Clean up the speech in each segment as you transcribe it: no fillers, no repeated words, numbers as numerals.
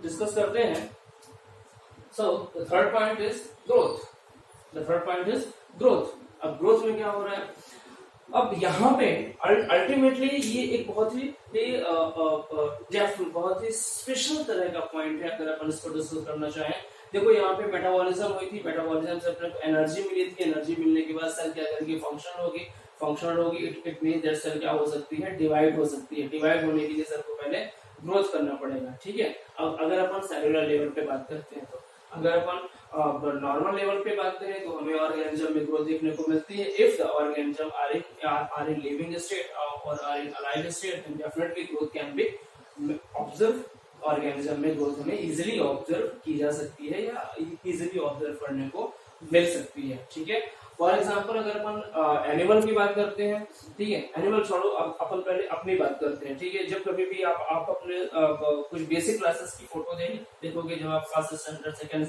Discuss करते हैं। So the third point is growth. The third point is growth. अब growth में क्या हो रहा है, अब यहाँ पे अल्टीमेटली ये एक बहुत ही बहुत ही स्पेशल तरह का पॉइंट है अगर अपन इसको डिस्कस करना चाहें। देखो यहाँ पे मेटाबॉलिज्म हुई थी, मेटाबॉलिज्म से अपने को एनर्जी मिली थी, एनर्जी मिलने के बाद सेल क्या करेगी, फंक्शनल होगी। इट मींस दैट सेल क्या हो सकती है, डिवाइड हो सकती है। डिवाइड होने के लिए सेल को पहले ग्रोथ करना पड़ेगा, ठीक है। अब अगर अपन सेलुलर लेवल पे बात करते हैं, तो अगर अपन नॉर्मल लेवल पे बात करें तो हमें ऑर्गेनिज्म में ग्रोथ देखने को मिलती है। If the organism are in living state और are in alive state, then definitely growth can be observe. Organism में ग्रोथ हमें इजीली ऑब्जर्व की जा सकती है या इजीली ऑब्जर्व करने को मिल सकती है, ठीक है। फॉर एग्जाम्पल अगर अपन एनिमल की बात करते हैं, ठीक है, एनिमल छोड़ो, अपन पहले अपनी बात करते हैं, ठीक है। जब कभी भी आप अपने कुछ बेसिक क्लासेस की फोटो देखोगे, जब आप फर्स्ट स्टैंडर्ड सेकंड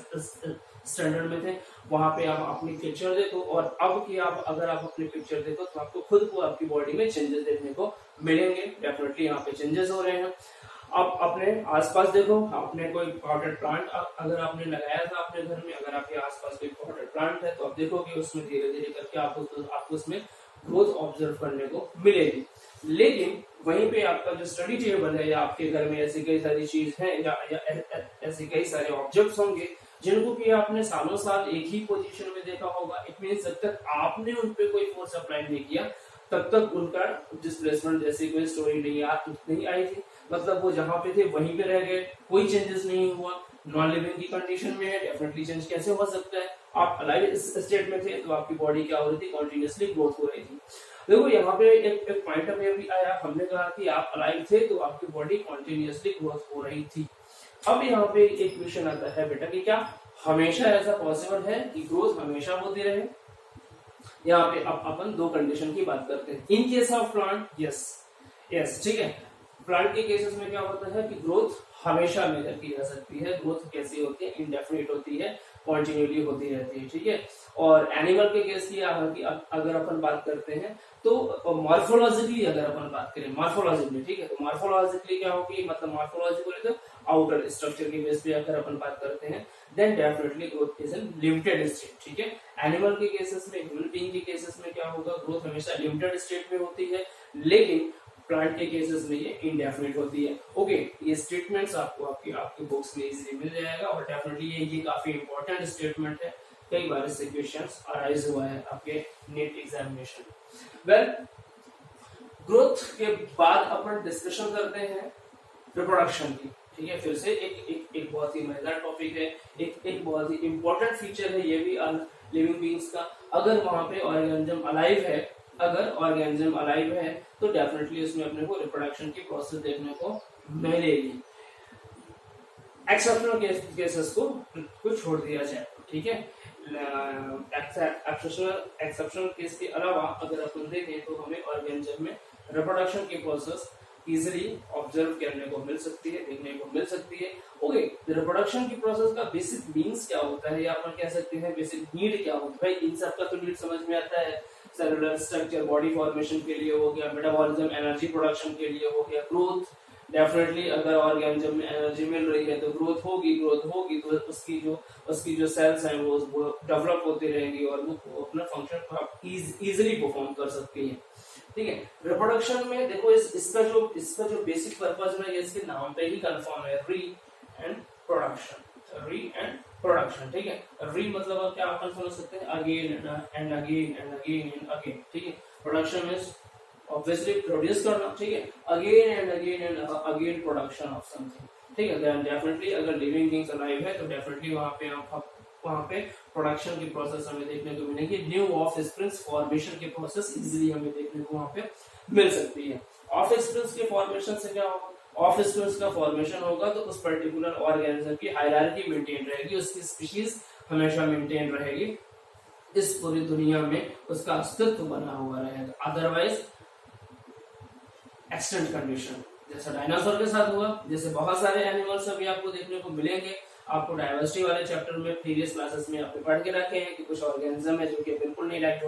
स्टैंडर्ड में थे, वहां पे आप अपनी पिक्चर देखो, और अब की अगर आप अपनी पिक्चर देखो तो आपको खुद को आपकी बॉडी में चेंजेस देखने को मिलेंगे। डेफिनेटली यहाँ पे चेंजेस हो रहे हैं। आप अपने आसपास देखो, आपने कोई पॉटेड प्लांट अगर आपने लगाया था अपने घर में, अगर आपके आसपास कोई पॉटेड प्लांट है तो आप देखोगे उसमें धीरे धीरे करके आपको उसमें ग्रोथ ऑब्जर्व करने को मिलेगी। लेकिन वहीं पे आपका जो स्टडी टेबल है या आपके घर में ऐसी कई सारी चीज है या ऐसे कई सारे ऑब्जेक्ट्स होंगे जिनको कि आपने सालों साल एक ही पोजीशन में देखा होगा। इट मींस जब तक आपने उन पे कोई फोर्स अप्लाई नहीं किया तब तक उनका डिस्प्लेसमेंट जैसी कोई स्टोरी नहीं आई थी। मतलब वो जहां पे थे वहीं पे रह गए, कोई चेंजेस नहीं हुआ। नॉन लिविंग की कंडीशन में है, डेफिनेटली चेंज कैसे हो सकता है। आप अलाइव स्टेट में थे तो आपकी बॉडी क्या हो रही थी, कॉन्टिन्यूसली ग्रोथ हो रही थी। देखो यहाँ पे एक पॉइंट में भी आया, हमने कहा कि आप अलाइव थे तो आपकी बॉडी कॉन्टिन्यूसली ग्रोथ हो रही थी। अब यहाँ पे एक क्वेश्चन आता है बेटा कि क्या हमेशा ऐसा पॉसिबल है कि ग्रोथ हमेशा होती रहे। यहाँ पे अब अपन दो कंडीशन की बात करते हैं। In case of plant yes ठीक है, प्लांट के केसेस में क्या होता है कि ग्रोथ हमेशा मेजर की जा सकती है। ग्रोथ कैसी होती है, इंडेफिनिट होती है, कॉन्टिन्यूटी होती रहती है, ठीक है। और एनिमल के केस की अगर अपन बात करते हैं तो मॉर्फोलॉजिकली अगर अपन बात करें, मॉर्फोलॉजिकली, ठीक है, तो मॉर्फोलॉजिकली क्या होगी, मतलब मॉर्फोलॉजिकली तो आउटर स्ट्रक्चर की बेस पे अगर अपन बात करते हैं, then definitely growth is in limited state, ठीक है। एनिमल के केसेस में, ह्यूमन बीइंग के केसेस में क्या होगा, ग्रोथ हमेशा लिमिटेड स्टेट में होती है, लेकिन प्लांट के केसेस में ये इंडेफिनिट होती है। ओके, ये स्टेटमेंट्स आपको आपकी बुक्स में इजीली मिल जाएगा और डेफिनेटली ये काफी इंपॉर्टेंट स्टेटमेंट है। कई बार इससे क्वेश्चंस अराइज हुआ है आपके नीट एग्जामिनेशन। वेल, ग्रोथ के बाद अपन डिस्कशन करते हैं रिप्रोडक्शन की, ठीक है। फिर से एक बहुत ही मजेदार टॉपिक है, एक बहुत ही इंपॉर्टेंट फीचर है ये भी लिविंग बीइंग्स का। अगर वहां पे ऑर्गेनिज्म अलाइव है, अगर ऑर्गेनिज्म अलाइव है तो डेफिनेटली उसमें अपने को रिप्रोडक्शन की प्रोसेस देखने को मिलेगी। एक्सेप्शनल केसेस को छोड़ दिया जाए, ठीक है। एक्सेप्शनल केस के अलावा अगर अपन देखें तो हमें ऑर्गेनिज्म में रिप्रोडक्शन की प्रोसेस इजिली ऑब्जर्व करने को मिल सकती है, देखने को मिल सकती है। ओके, रिप्रोडक्शन की प्रोसेस का बेसिक मीन्स क्या होता है या अपन कह सकते हैं बेसिक नीड क्या होता है। भाई इन सब का तो नीड समझ में आता है, सेलुलर स्ट्रक्चर बॉडी फॉर्मेशन के लिए हो गया, मेटाबॉलिज्म एनर्जी प्रोडक्शन के लिए हो गया, ग्रोथ डेफिनेटली अगर ऑर्गेनिज्म में एनर्जी मिल रही है तो ग्रोथ होगी तो उसकी जो सेल्स हैं वो डेवलप होती रहेंगी और वो अपना फंक्शन इजीली परफॉर्म कर सकती है, ठीक है। रिप्रोडक्शन में देखो इसका जो बेसिक पर्पस है, इसके नाम पे ही कंफर्म है, री एंड प्रोडक्शन, ठीक है। री मतलब अब क्या अपन समझ सकते हैं, again and again and again and again, ठीक है। प्रोडक्शन मींस ऑब्वियसली प्रोड्यूस करना, ठीक है, again and again production of something, ठीक है। देन डेफिनेटली अगर लिविंग थिंग्स अलाइव है तो डेफिनेटली वहां पे प्रोडक्शन की प्रोसेस हमें देखने को मिलेगी। न्यू ऑफ स्प्रिंग्स फॉर्मेशन की प्रोसेस इजीली हमें देखने को वहां पे मिल सकती है। ऑफ स्प्रिंग्स के फॉर्मेशन से क्या होगा, ऑफ स्प्रिंग्स का फॉर्मेशन होगा तो उस पर्टिकुलर ऑर्गेनिज्म की हायरार्की मेंटेन रहेगी, उसकी स्पीशीज हमेशा मेंटेन रहेगी, इस पूरी दुनिया में उसका अस्तित्व बना हुआ रहेगा। अदरवाइज एक्सटेंट कंडीशन, जैसा डायनासोर के साथ हुआ, जैसे बहुत सारे एनिमल्स अभी आपको देखने को मिलेंगे। आपको डायवर्सिटी वाले चैप्टर में प्रीवियस क्लासेस में आपको पढ़ के रखे हैं कि कुछ ऑर्गेनिज्म है जो कि बिल्कुल नहीं लाइक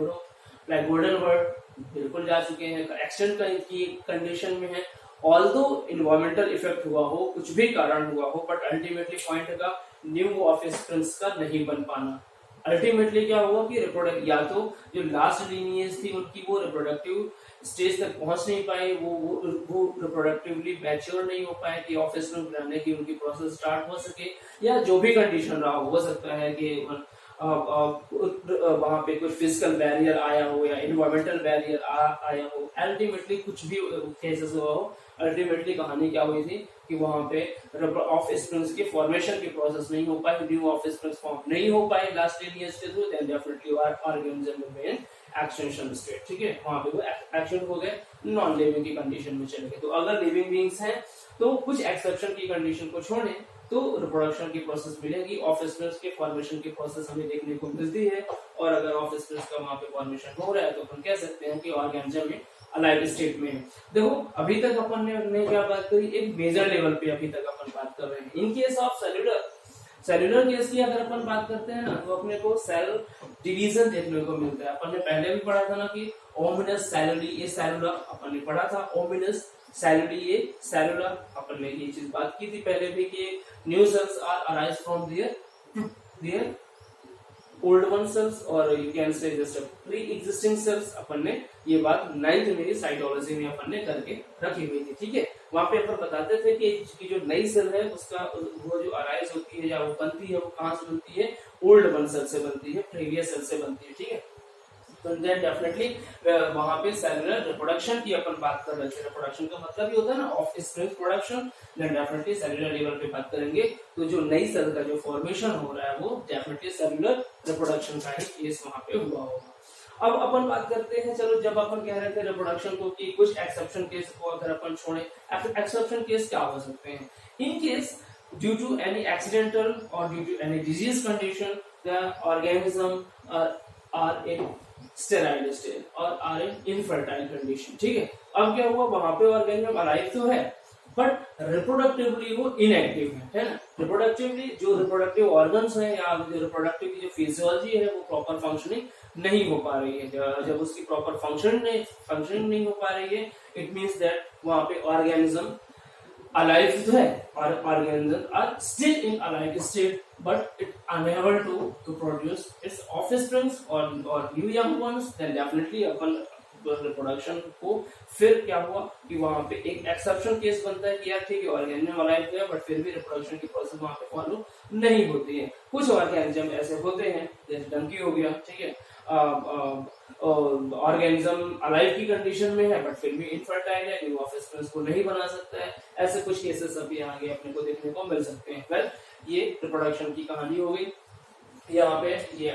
गोल्डन वर्ड बिल्कुल जा चुके हैं, एक्सटेंट की कंडीशन में है, ऑल्दो इन्वायरमेंटल इफेक्ट हुआ हो, कुछ भी कारण हुआ हो, बट अल्टीमेटली पॉइंट का न्यू ऑफस्प्रिंग्स का नहीं बन पाना। अल्टीमेटली क्या हुआ कि रिप्रोडक्ट या तो जो लास्ट लीनिएज थी उनकी वो रिप्रोडक्टिव स्टेज तक पहुंच नहीं पाए, वो रिप्रोडक्टिवली मैच्योर नहीं हो पाए कि ऑफस्प्रिंग बनाने की उनकी प्रोसेस स्टार्ट हो सके, या जो भी कंडीशन रहा हो सकता है कि वहां पे कुछ फिजिकल बैरियर आया हो या इन्वायरमेंटल बैरियर आया हो, अल्टीमेटली कुछ भी केसेस हुआ हो, अल्टीमेटली कहानी क्या हुई थी कि वहां पे ऑफ स्प्रिंग्स की फॉर्मेशन की प्रोसेस नहीं हो पाई, न्यू ऑफ स्प्रिंग्स फॉर्म नहीं हो पाए लास्ट लीनिएज के through, then definitely organism will be in extension state. ठीक है, वहां पे वो एक्शन हो गए, नॉन लिविंग की कंडीशन में चले गए। तो अगर लिविंग बीइंग्स हैं तो कुछ एक्सेप्शन की कंडीशन को छोड़े तो रिप्रोडक्शन की प्रोसेस मिलेगी, ऑफ स्प्रिंग्स के फॉर्मेशन की प्रोसेस हमें देखने को मिलती है, और अगर ऑफ स्प्रिंग्स का वहां पे फॉर्मेशन हो रहा है तो अपन कह सकते हैं कि ऑर्गेनिज्म में अलाइव स्टेट में है। देखो अभी तक अपन ने क्या बात करी, एक मेजर लेवल पे अभी तक अपन बात कर रहे हैं। In case of cellular case की अगर अपन बात करते हैं ना, तो अपने को सेल डिवीजन देखने को मिलता है। अपन ने पहले भी पढ़ा था ना कि ओमिनस सेलुली ए सेलुलर, अपन ने पढ़ा था ओमिनस सेलुली ए सेलुलर, अपन ने ये चीज बात की थी पहले भी कि new cells are arise from their old one cells, और you can say just pre existing cells. अपन ने ये बात 9th में साइटोलॉजी में अपन ने करके रखी हुई थी। ठीक है, वहां पे अपन बताते थे कि जो नई सेल है उसका वो जो अराइज होती है या वो बनती है, वो कहां से बनती है, ओल्ड वन सेल से बनती है, प्रीवियस सेल से बनती है। ठीक है, तो देन डेफिनेटली वहां पे सेलुलर रिप्रोडक्शन की अपन बात कर रहे थे। रिप्रोडक्शन का मतलब ही होता है ना offspring production, then definitely cellular level पे बात करेंगे तो जो नई सेल का जो फॉर्मेशन हो रहा है वो डेफिनेटली सेलुलर रिप्रोडक्शन का ही केस वहां पे हुआ होगा। अब अपन बात करते हैं, चलो जब अपन कह रहे थे रिप्रोडक्शन को कि कुछ एक्सेप्शन केस को अगर अपन छोड़े, एक्सेप्शन केस क्या हो सकते हैं, in case due to any accidental और due to any disease condition the organism are in sterile stage और आर इन इनफर्टाइल कंडीशन। ठीक है, अब क्या हुआ, वहां पे ऑर्गेनिज्म अलाइव तो है बट रिप्रोडक्टिवली वो इनएक्टिव है ना। रिप्रोडक्टिवली जो रिप्रोडक्टिव ऑर्गन्स हैं या जो रिप्रोडक्टिव की जो फिजियोलॉजी है वो प्रॉपर फंक्शनिंग नहीं हो पा रही है। जब उसकी प्रॉपर फंक्शनिंग नहीं हो पा रही है, इट मींस दैट वहां पे ऑर्गेनिज्म alive तो है, और organisms are still in alive state but it unable to produce its offsprings or new young ones, then definitely upon reproduction को फिर क्या हुआ कि वहां पे एक एक्सेप्शन केस बनता है कि यार ठीक है ऑर्गेनिज्म अलाइव है बट फिर भी रिप्रोडक्शन की प्रोसेस वहां पे फॉलो नहीं होती है। कुछ ऑर्गेनिज्म ऐसे होते हैं जैसे डंकी हो गया, ठीक है, ऑर्गेनिज्म अलाइव की कंडीशन में है बट फिर भी इनफर्टाइल है, न्यू ऑफस्प्रिंग्स को नहीं बना सकता है। ऐसे कुछ केसेस अभी आगे अपने को देखने को मिल सकते हैं। वेल ये रिप्रोडक्शन की कहानी हो गई यहाँ पे। ये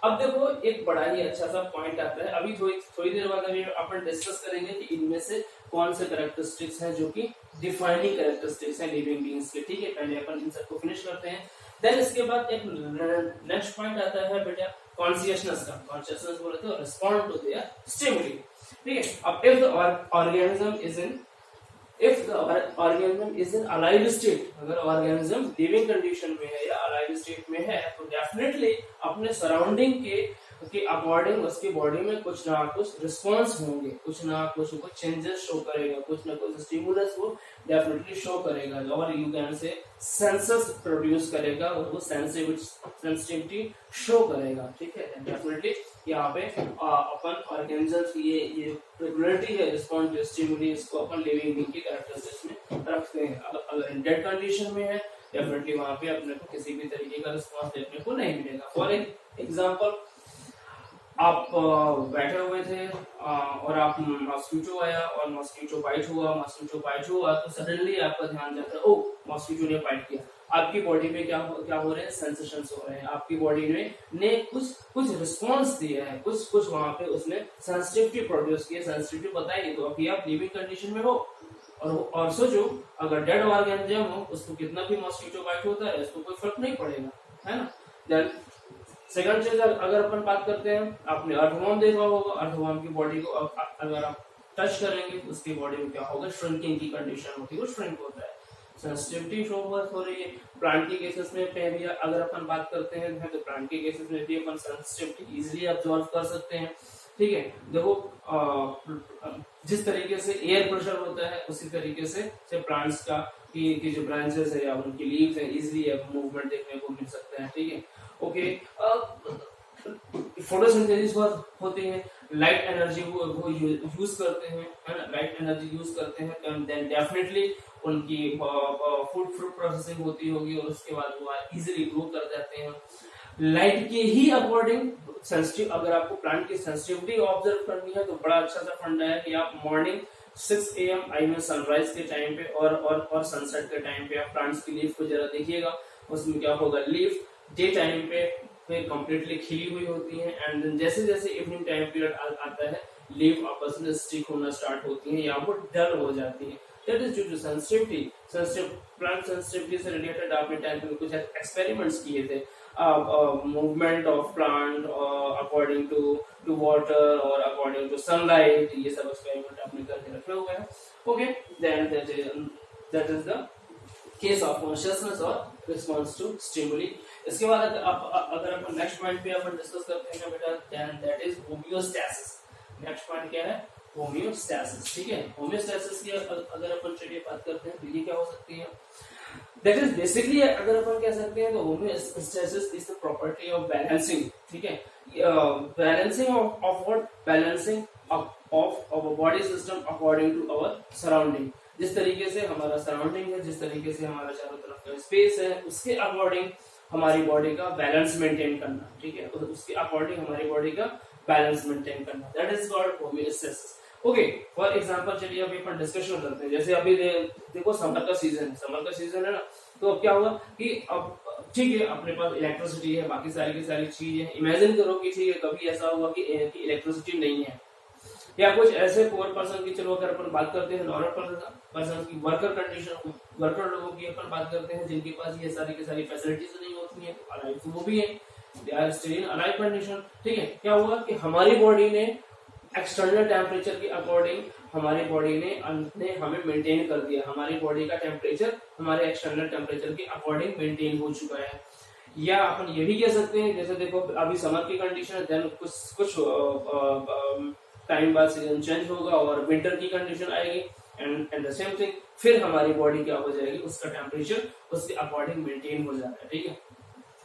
अब देखो एक बड़ा ही अच्छा सा पॉइंट आता है, अभी थोड़ी देर बाद अभी अपन डिस्कस करेंगे कि इनमें से कौन से कैरेक्टरिस्टिक्स हैं जो कि डिफाइनिंग कैरेक्टरिस्टिक्स हैं लिविंग बीइंग्स के। ठीक है, पहले अपन इन सबको फिनिश करते हैं, देन इसके बाद एक नेक्स्ट पॉइंट आता है बेटा कॉन्शियसनेस का। कॉन्शियसनेस बोले तो रिस्पॉन्ड टू देयर स्टिमुली। ठीक है, अब if the organism is in alive state, अगर ऑर्गेनिज्म लिविंग कंडीशन में है या अलाइव स्टेट में है तो डेफिनेटली अपने सराउंडिंग के अकॉर्डिंग उसकी बॉडी में कुछ ना कुछ रिस्पॉन्स होंगे, कुछ ना कुछ चेंजेस शो करेगा, कुछ ना कुछ स्टिमुलस वो डेफिनेटली शो करेगा, और यू कैन से सेंसस प्रोड्यूस करेगा और वो सेंसिटिविटी शो करेगा। ठीक है, डेफिनेटली यहाँ पे अपन ऑर्गेनिजम्स ये रेगुलरिटी है रिस्पॉन्स टू स्टिमुली, इसको अपन लिविंग बीइंग की कैरेक्टरिस्टिक्स में रखते हैं। अगर इन डेड कंडीशन में है डेफिनेटली वहां पे अपने को किसी भी तरीके का रिस्पॉन्स देखने को नहीं मिलेगा। फॉर एग्जांपल आप बैठे हुए थे और आप मॉस्किटो आया और मॉस्किटो बाइट हुआ तो सडनली आपका ध्यान जाता है, ओ मॉस्किटो ने बाइट किया, आपकी बॉडी में क्या हो रहे हैं, सेंसेशंस हो रहे हैं, आपकी बॉडी ने कुछ रिस्पॉन्स दिया है, कुछ वहां पे उसने सेंसिटिविटी प्रोड्यूस की है, सेंसिटिविटी बताई। तो अभी आप लिविंग कंडीशन में हो और सोचो अगर डेड ऑर्गेनिज्म हो उसको कितना भी मॉस्किटो बाइट होता है इसको कोई फर्क नहीं पड़ेगा, है ना। देन सेकंड चीज अगर अपन बात करते हैं, आपने अर्थवर्म देखा होगा, अर्थवर्म की बॉडी को अगर आप टच करेंगे तो उसकी बॉडी में क्या होगा, श्रिंकिंग की कंडीशन होती है, वो श्रिंक होता है, सेंसिटिविटी शो हो रही है। प्लांट के केसेस में पहले अगर अपन बात करते हैं तो प्लांट के केसेस में भी अपन सेंसिटिविटी इजीली ऑब्जर्व कर सकते हैं। ठीक है। देखो जिस तरीके से एयर प्रेशर होता है उसी तरीके से प्लांट्स का की जो ब्रांचेस है या उनकी लीव्स है इजिली मूवमेंट देखने को मिल सकता है, ठीक है। ओके, फोटोसिंथेसिस होती है, लाइट एनर्जी वो यूज करते हैं, है ना, लाइट एनर्जी यूज करते हैं, देन डेफिनेटली उनकी फूड फ्रूट प्रोसेसिंग होती होगी और उसके बाद वो इजीली ग्रो कर जाते हैं लाइट के ही अकॉर्डिंग। सेंसिटिव, अगर आपको प्लांट की सेंसिटिविटी ऑब्जर्व करनी है तो बड़ा अच्छा सा फंडा है कि आप मॉर्निंग 6 AM आई में सनराइज के टाइम पे और सनसेट के टाइम पे आप प्लांट्स की लीफ को जरा देखिएगा। उसमें क्या होगा, लीफ डे टाइम पे कंप्लीटली खिली हुई होती है एंड जैसे जैसे इवनिंग टाइम पीरियड आता है लीफ आपस में स्टिक होना स्टार्ट होती है या वो डल हो जाती है। That is due to sensitivity. Plant sensitivity से रिलेटेड आपने टाइम पे कुछ एक्सपेरिमेंट्स किए थे, movement of plant according to water और अकॉर्डिंग टू सनलाइट, ये सब एक्सपेरिमेंट आपने करके रखे हुए हैं। Okay, then that is the case of consciousness और रिस्पॉन्स टू स्टिमुली। इसके बाद अगर अपन नेक्स्ट पॉइंट पे अपन डिस्कस करते हैं बेटा, then that is homeostasis. Next point क्या है, होमियोस्टैसिस, ठीक है। होमियोस्टैसिस की अगर अपन चलिए बात करते हैं तो ये क्या हो सकती है, दैट इज बेसिकली अगर अपन कह सकते हैं तो homeostasis is the property of balancing, ठीक है। Balancing of what, balancing of our body system according to our surrounding. जिस तरीके से हमारा सराउंडिंग है, जिस तरीके से हमारा चारों तरफ का स्पेस है, उसके अकॉर्डिंग हमारी बॉडी का बैलेंस मेंटेन करना, ठीक है, उसके अकॉर्डिंग हमारी बॉडी का बैलेंस मेंटेन करना, that is called homeostasis. Okay, for example चलिए अभी अपन डिस्कशन करते हैं। जैसे अभी देखो समर का सीजन है ना, तो अब क्या हुआ कि अब ठीक है अपने पास इलेक्ट्रिसिटी है, बाकी सारी की सारी चीज है। इमेजिन करो कि ठीक है कभी ऐसा हुआ कि इलेक्ट्रिसिटी नहीं है या कुछ ऐसे पुअर पर्सन की, चलो अगर अपन बात करते हैं नॉर्मल पर्सन की, वर्कर लोगों की अपन बात करते हैं जिनके पास ये सारी की सारी फैसिलिटीज नहीं होती हैं, तो अलाइव तो वो भी है, they are still in alive condition, ठीक है। क्या हुआ कि हमारी बॉडी ने एक्सटर्नल टेम्परेचर के अकॉर्डिंग हमारी बॉडी ने हमें मेंटेन कर दिया, हमारी बॉडी का टेम्परेचर हमारे एक्सटर्नल टेम्परेचर के अकॉर्डिंग मेंटेन हो चुका है। या अपन ये भी कह सकते हैं, जैसे देखो अभी समर की कंडीशन है, देन कुछ टाइम बाद सीजन चेंज होगा और विंटर की कंडीशन आएगी एंड द सेम थिंग, फिर हमारी बॉडी क्या हो जाएगी, उसका टेम्परेचर उसके अकॉर्डिंग मेंटेन हो जाता है, ठीक है।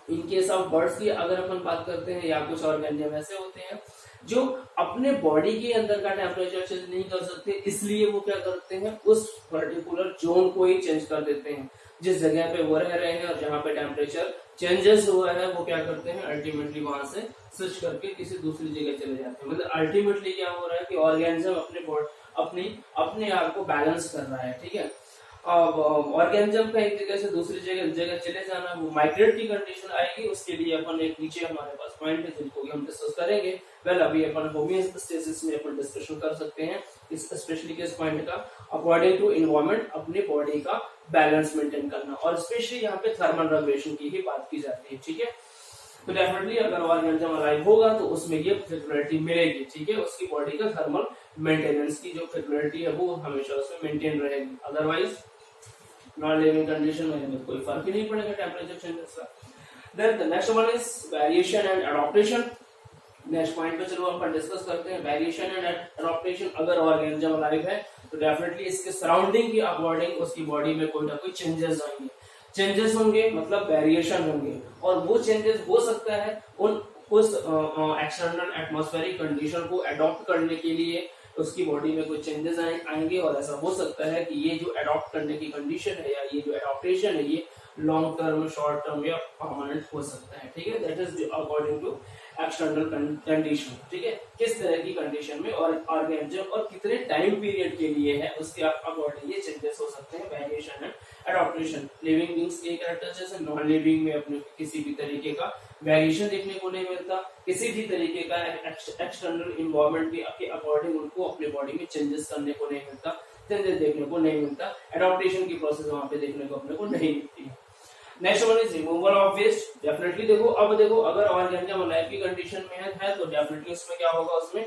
इन केस ऑफ बर्ड्स की अगर अपन बात करते हैं या कुछ ऑर्गेनिज्म ऐसे होते हैं जो अपने बॉडी के अंदर का टेम्परेचर चेंज नहीं कर सकते, इसलिए वो क्या करते हैं, उस पर्टिकुलर जोन को ही चेंज कर देते हैं। जिस जगह पे वो रह रहे हैं और जहाँ पे टेम्परेचर चेंजेस हुआ है वो क्या करते हैं, अल्टीमेटली वहां से स्विच करके किसी दूसरी जगह चले जाते हैं। मतलब अल्टीमेटली क्या हो रहा है कि ऑर्गेनिज्म अपने आप को बैलेंस कर रहा है, ठीक है। ऑर्गेनिज्म का एक जगह से दूसरी जगह चले जाना, वो माइग्रेट की कंडीशन आएगी, उसके लिए अपन एक नीचे हमारे पास पॉइंट है जिनको भी हम डिस्कस करेंगे। वेल अभी अपन होमियोस्टैसिस में अपन डिस्कशन कर सकते हैं इस स्पेशली किस पॉइंट का, अकॉर्डिंग टू एनवायरनमेंट अपने बॉडी का बैलेंस मेंटेन करना, और स्पेशली यहाँ पे थर्मल रेगुलेशन की ही बात की जाती है, ठीक है। तो डेफिनेटली अगर ऑर्गेनिज्म अलाइव होगा तो उसमें ये फैसिलिटी मिलेगी, ठीक है, उसकी बॉडी का थर्मल मेंटेनेंस की जो फैसिलिटी है वो हमेशा उसमें मेंटेन रहेगी, अदरवाइज नॉन लिविंग कंडीशन में कोई फर्क ही नहीं पड़ेगा टेम्परेचर चेंजेस का। Then the next one is variation and adaptation. Next point पे चलो अपन डिस्कस करते हैं वेरिएशन एंड एडॉप्टेशन। अगर ऑर्गेनिज्म अलाइव है तो डेफिनेटली इसके सराउंडिंग के अकॉर्डिंग उसकी बॉडी में कोई ना कोई चेंजेस आएंगे, चेंजेस होंगे मतलब वेरिएशन होंगे, और वो चेंजेस हो सकता है उस एक्सटर्नल एटमॉस्फेरिक कंडीशन को अडॉप्ट करने के लिए उसकी बॉडी में कुछ चेंजेस आएंगे, और ऐसा हो सकता है कि ये जो अडॉप्ट करने की कंडीशन है या ये जो एडॉप्टेशन है ये लॉन्ग टर्म, शॉर्ट टर्म या परमानेंट हो सकता है, ठीक है। That is according to external condition, ठीक है, किस तरह की कंडीशन में और ऑर्गेनिज्म और कितने टाइम पीरियड के लिए है उसके अकॉर्डिंग ये चेंजेस हो सकते हैं, variation and adaptation. Living beings के कैरेक्टर जैसे नॉन लिविंग में अपने किसी भी तरीके का वेरिएशन देखने को नहीं मिलता, किसी भी तरीके का एक्सटर्नल इन्वायरमेंट के अकॉर्डिंग उनको अपने बॉडी में चेंजेस करने को नहीं मिलता, चेंजेस देखने को नहीं मिलता, एडॉप्टेशन की प्रोसेस वहां पे देखने को अपने को नहीं मिलती है। Next one is removal of waste. Definitely देखो, अब देखो अगर ऑर्गेनिज्म लाइफ की कंडीशन में है तो डेफिनेटली उसमें क्या होगा, उसमें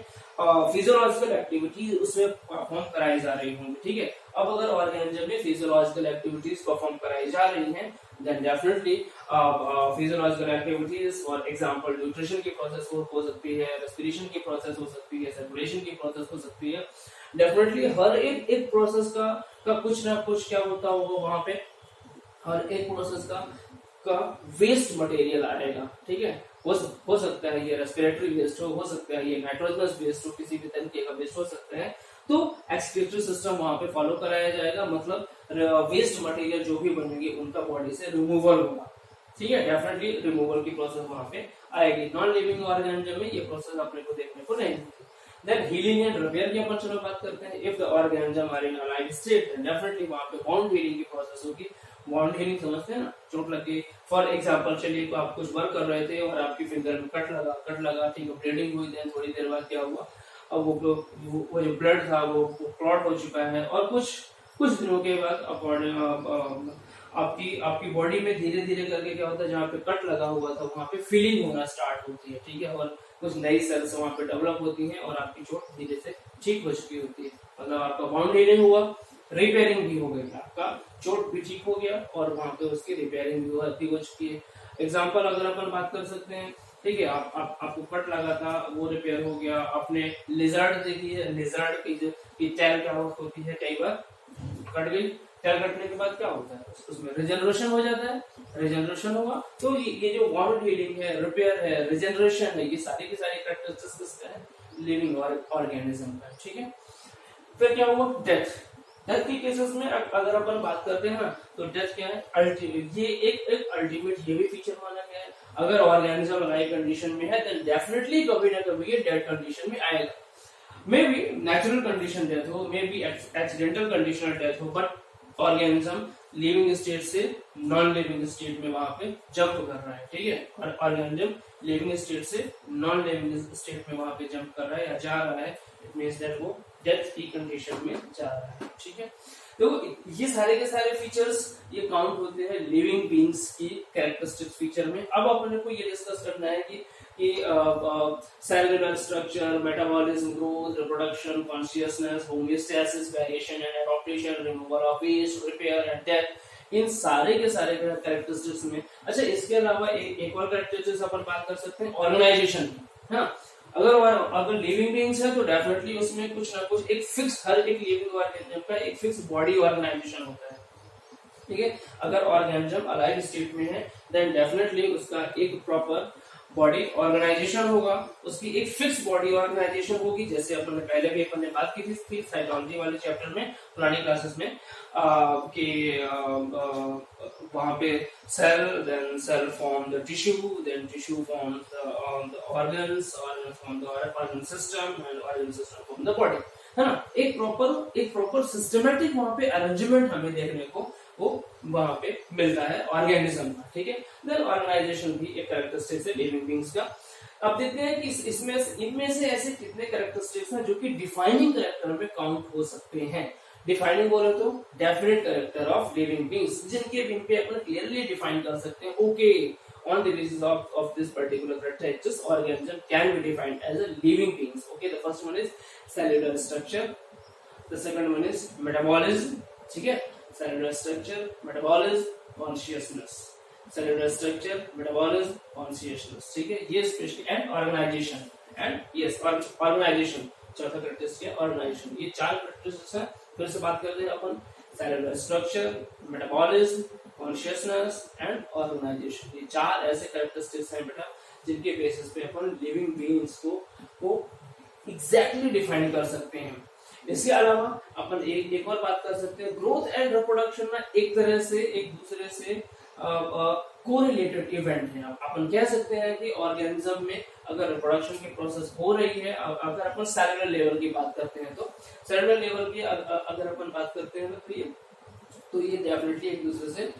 फिजियोलॉजिकल एक्टिविटी उसमें परफॉर्म कराई जा रही होंगी, ठीक है। अब अगर ऑर्गेनिज्म में फिजियोलॉजिकल एक्टिविटीज परफॉर्म कराई जा रही हैं then definitely physiological activities for example nutrition की प्रोसेस हो सकती है, रेस्पिरेशन की प्रोसेस हो सकती है, सर्कुलेशन की प्रोसेस हो सकती है। डेफिनेटली हर एक प्रोसेस का कुछ ना कुछ क्या होता होगा वहां पे, हर एक प्रोसेस का वेस्ट मटेरियल आएगा, ठीक है। हो सकता है ये रेस्पिरेटरी वेस्ट हो सकता है ये नाइट्रोजनस वेस्ट हो, किसी भी तरीके का वेस्ट हो सकता है, तो एक्सक्रीटरी सिस्टम वहां पे फॉलो कराया जाएगा, मतलब वेस्ट मटेरियल जो भी बनेगी उनका बॉडी से रिमूवल होगा, ठीक है। डेफिनेटली रिमूवल की प्रोसेस वहां पे आएगी। नॉन लिविंग ऑर्गेनिज्म में ये प्रोसेस अपने को देखने को नहीं मिलती। देन हीलिंग एंड रिपेयर की अपन चलो बात करते हैं। If the organism are in alive state definitely वहां पे बाउंड हीलिंग की प्रोसेस होगी। बाउंड हीलिंग समझते हैं ना, चोट लग गई फॉर एग्जांपल, चलिए तो आप कुछ वर्क कर रहे थे और आपकी फिंगर में कट लगा, ठीक है, ब्लीडिंग हुई, देन थोड़ी देर बाद क्या हुआ, अब वो जो ब्लड था वो क्लॉट हो चुका है और कुछ दिनों के बाद आपकी बॉडी में धीरे धीरे करके क्या होता है, जहाँ पे कट लगा हुआ था वहां पे फीलिंग होना स्टार्ट होती है, ठीक है, और कुछ नई सेल्स वहां पे डेवलप होती हैं और आपकी चोट धीरे से ठीक हो चुकी होती है। मतलब आपका बाउंड हीलिंग हुआ, रिपेयरिंग भी हो गई, आपका चोट भी ठीक हो गया और वहां पे उसकी रिपेयरिंग भी हो चुकी है। एग्जाम्पल अगर अपन बात कर सकते हैं, ठीक है, आपको कट लगा था वो रिपेयर हो गया। आपने लिजर्ड देखी है, लिजर्ड की जो टैल क्या होती है, कई बार कट गई, टैल कटने के बाद क्या होता है, उसमें रिजेनरेशन हो जाता है, रिजेनरेशन होगा। तो ये जो वाउंड हीलिंग है, रिपेयर है, रिजेनरेशन है, ये सारी की सारी कैरेक्टरिस्टिक्स है लिविंग ऑर्गेनिज्म का, ठीक है। फिर क्या हुआ, डेथ के केसेस में अगर अपन बात करते हैं ना, तो डेथ क्या है, अल्टीमेट, ये एक अल्टीमेट ये भी फीचर माना गया है। अगर ऑर्गेनिज्म लाइव कंडीशन में है देन डेफिनेटली कभी ना कभी ये डेड कंडीशन में आएगा। Maybe natural condition death हो, maybe accidental conditional death हो, बट ऑर्गेनिज्म लिविंग स्टेट से नॉन लिविंग स्टेट में वहां पे जंप कर रहा है, ठीक है, और ऑर्गेनिज्म लिविंग स्टेट से नॉन लिविंग स्टेट में वहां पे जंप कर रहा है या जा रहा है, इट मींस दैट वो डेथ की कंडीशन में जा रहा है, ठीक है। तो ये सारे के सारे फीचर्स ये काउंट होते हैं लिविंग बीइंग्स की कैरेक्टरिस्टिक फीचर में। अब अपन को ये डिस्कस करना है कि cellular structure, metabolism, growth, reproduction, consciousness, homeostasis, variation and adaptation, removal of waste, repair and death, इन सारे के सारे कैरेक्टरिस्टिक्स में। अच्छा, इसके अलावा एक और कैरेक्टरिस्टिक्स अपन बात कर सकते हैं ऑर्गेनाइजेशन की, है ना। अगर लिविंग बीइंग्स है तो डेफिनेटली उसमें कुछ ना कुछ एक फिक्स, हर एक लिविंग ऑर्गेनिज्म का एक फिक्स बॉडी ऑर्गेनाइजेशन होता है, ठीक है। अगर ऑर्गेनिज्म अलाइव स्टेट में है देन डेफिनेटली उसका एक प्रॉपर बॉडी ऑर्गेनाइजेशन होगा, उसकी एक फिक्स बॉडी ऑर्गेनाइजेशन होगी। जैसे अपन ने पहले भी अपन ने बात की थी साइकोलॉजी वाले चैप्टर में, पुरानी क्लासेस में, कि वहां पे cell form the tissue, then tissue form the organs, organ form the organ system and organ system form the body, है ना। एक प्रॉपर सिस्टमेटिक वहां पे अरेंजमेंट हमें देखने को वो वहां पे मिलता है ऑर्गेनिज्म का, ठीक है। देन ऑर्गेनाइजेशन भी एक कैरेक्टरिस्टिक्स है लिविंग बीइंग्स का। अब देखते हैं कि इनमें से ऐसे कितने कैरेक्टरिस्टिक्स हैं जो कि डिफाइनिंग कैरेक्टर में काउंट हो सकते हैं। डिफाइनिंग बोले तो definite character of living beings, जिनके बीइंग पे अपन क्लियरली डिफाइन कर सकते हैं, okay, on the basis of this particular characteristics organism can be defined as a living beings. Okay, the first one is cellular structure, the second one is metabolism, ठीक है, cellular structure, metabolism, consciousness, cellular structure, metabolism, consciousness, ठीक है, ये specially and organization, and yes organization चौथा characteristic है organization. ये चार characteristics हैं, फिर से बात कर ले अपन, cellular structure, metabolism, consciousness and organization, ये चार ऐसे कैरेक्टरिस्टिक्स हैं बेटा जिनके बेसिस पे अपन लिविंग बीइंग्स को एग्जैक्टली डिफाइन कर सकते हैं। इसके अलावा अपन एक और बात कर सकते हैं, ग्रोथ एंड रिप्रोडक्शन ना एक तरह से एक दूसरे से कोरिलेटेड इवेंट है। अपन कह सकते हैं कि ऑर्गेनिज्म में अगर रिप्रोडक्शन की प्रोसेस हो रही है, अगर अपन सेलुलर लेवल की बात करते हैं तो सेलुलर लेवल की अगर अपन बात करते हैं तो ये डेफिनेटली एक दूसरे से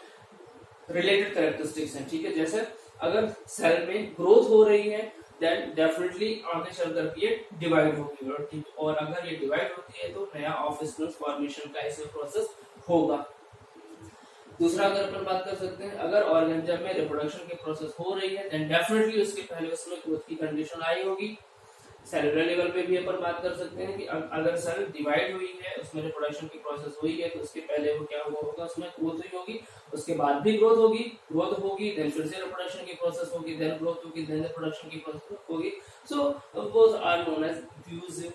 रिलेटेड कैरेक्टरिस्टिक्स हैं, ठीक है। जैसे अगर सेल में ग्रोथ हो रही है देन डेफिनेटली आगे चल करके ये डिवाइड होगी, ठीक, और अगर ये डिवाइड होती है तो नया ऑफ स्पिनर्स फॉर्मेशन का ऐसे प्रोसेस होगा। दूसरा अगर अपन बात कर सकते हैं, अगर ऑर्गेनिज्म में रिप्रोडक्शन की प्रोसेस हो रही है देन डेफिनेटली उसके पहले उसमें ग्रोथ की कंडीशन आई होगी। सेलुलर लेवल पे भी अपन बात कर सकते हैं कि अगर सेल डिवाइड हुई है, उसमें रिप्रोडक्शन की प्रोसेस हुई है, तो उसके पहले वो क्या हुआ होगा, उसमें ग्रोथ हुई होगी, उसके बाद भी ग्रोथ होगी देन फिर से रिप्रोडक्शन की प्रोसेस होगी, देन ग्रोथ होगी, देन रिप्रोडक्शन की प्रोसेस होगी। So both are known as diffusive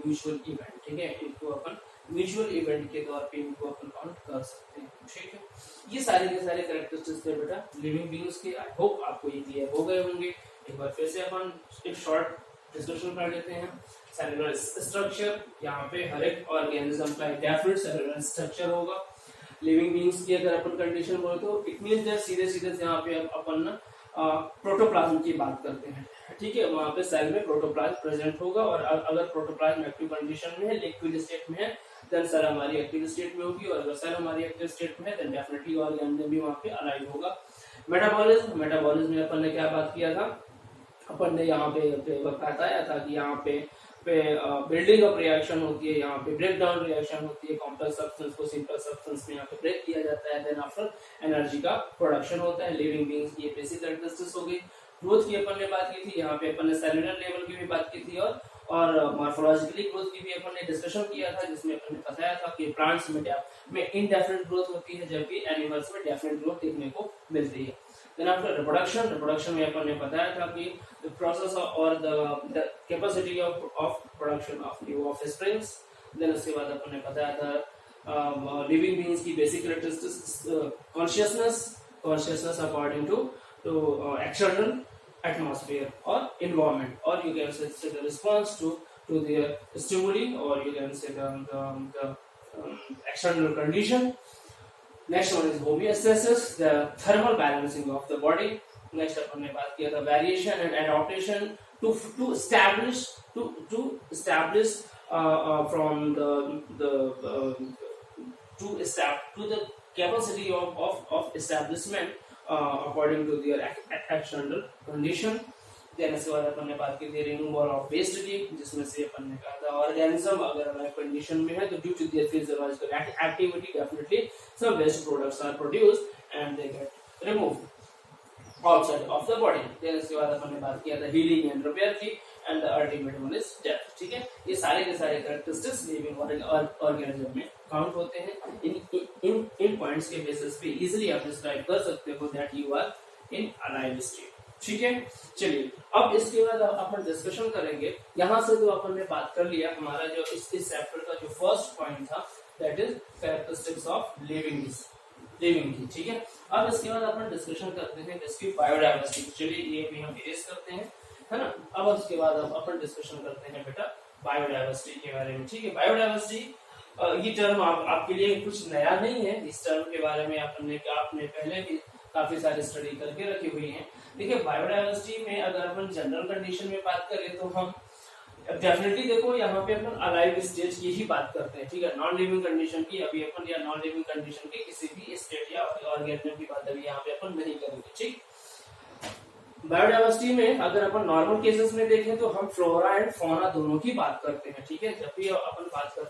mutual event. ठीक है, इनको अपन म्यूचुअल इवेंट के तौर पे इनको अपन काउंट कर सकते हैं। ठीक है, ये सारे के सारे कैरेक्टरिस्टिक्स थे बेटा लिविंग बीइंग्स के। आई होप आपको ये क्लियर हो गए होंगे। एक बार फिर से अपन एक शॉर्ट डिस्कशन कर लेते हैं। सेलुलर स्ट्रक्चर, यहाँ पे हर एक ऑर्गेनिज्म का एक डेफिनेट सेलुलर स्ट्रक्चर होगा। लिविंग बीइंग्स की अगर अपन कंडीशन बोले तो इट मींस दैट सीधे सीधे यहाँ पे अपन ना प्रोटोप्लाज्म की बात करते हैं। ठीक है, वहां पे सेल में प्रोटोप्लाज्म प्रेजेंट होगा, और अगर प्रोटोप्लाज्म एक्टिव कंडीशन में है, लिक्विड स्टेट में है, देन सेल हमारी एक्टिव स्टेट में होगी, और अगर सेल हमारी एक्टिव स्टेट में है देन डेफिनेटली ऑर्गेनिज्म भी वहां पे अलाइव होगा। मेटाबॉलिज्म में अपन ने क्या बात किया था, अपन ने यहाँ पे बताया था कि यहाँ पे बिल्डिंग ऑफ रिएक्शन होती है, यहाँ पे ब्रेक डाउन रिएक्शन होती है, कॉम्प्लेक्स सब्सटेंस को सिंपल सब्सटेंस में यहाँ पे ब्रेक किया जाता है, देन आफ्टर एनर्जी का प्रोडक्शन होता है। लिविंग बीइंग्स की बेसिक कैरेक्टरिस्टिक्स हो गई। ग्रोथ की अपन ने बात की थी, यहाँ पे अपन ने सेलुलर लेवल की भी बात की थी, और मॉर्फोलॉजिकली ग्रोथ की भी अपन ने डिस्कशन किया था, जिसमें अपन ने बताया था कि प्लांट्स में इनडेफिनिट ग्रोथ होती है, जबकि एनिमल्स में डेफिनेट ग्रोथ देखने को मिलती है। Then after रिप्रोडक्शन में अपन ने बताया था कि the process और the capacity of production of new offsprings। then उसके बाद अपन ने बताया था लिविंग बीइंग्स की basic characteristics, consciousness according to external atmosphere और इन्वायरमेंट, और you can say the response to their stimuli, और you can say the external condition। Next one is homeostasis, the thermal balancing of the body। Next अपन ने बात किया था variation and adaptation to establish from to the capacity of establishment according to their external condition। then इसके बाद अपन ने बात की थी रिमूवल ऑफ वेस्ट की, जिसमें से अपन ने कहा था ऑर्गेनिज्म अगर लाइफ कंडीशन में है तो due to their physiological activity definitely some waste products are produced and they get removed outside of the body. Then इसके बाद अपन ने बात किया था हीलिंग एंड रिपेयर की, and the ultimate one is death. ठीक है, ये सारे के सारे कैरेक्टरिस्टिक्स लिविंग ऑर्गेनिज्म में काउंट होते हैं। इन पॉइंट्स के बेसिस पे इजीली आप डिस्क्राइब कर सकते हो that you are in alive state. ठीक है, चलिए अब इसके बाद अपन डिस्कशन करेंगे। यहाँ से तो अपन ने बात कर लिया, हमारा जो इस चैप्टर का जो फर्स्ट पॉइंट था that is characteristics of living की। ठीक है, अब इसके बाद अपन डिस्कशन करते हैं इसकी बायोडाइवर्सिटी। चलिए ये भी हम इरेज करते हैं, है ना। अब उसके बाद अपन डिस्कशन करते हैं बेटा बायोडाइवर्सिटी के बारे में। ठीक है, बायोडाइवर्सिटी ये टर्म आपके लिए कुछ नया नहीं है। इस टर्म के बारे में आपने पहले भी काफी सारी स्टडी करके रखी हुई है। देखिए, बायोडाइवर्सिटी में अगर अपन जनरल कंडीशन में बात करें तो हम डेफिनेटली देखो यहाँ पे अपन अलाइव स्टेज की ही बात करते हैं। ठीक है, नॉन लिविंग कंडीशन की अभी अपन, या नॉन लिविंग कंडीशन के किसी भी स्टेट या ऑर्गेनिज्म की बात अभी यहाँ पे अपन नहीं करेंगे। ठीक, बायोडाइवर्सिटी में अगर अपन नॉर्मल केसेस में देखें तो हम फ्लोरा एंड फौना दोनों की बात करते हैं। ठीक है, जब भी अपन बात करते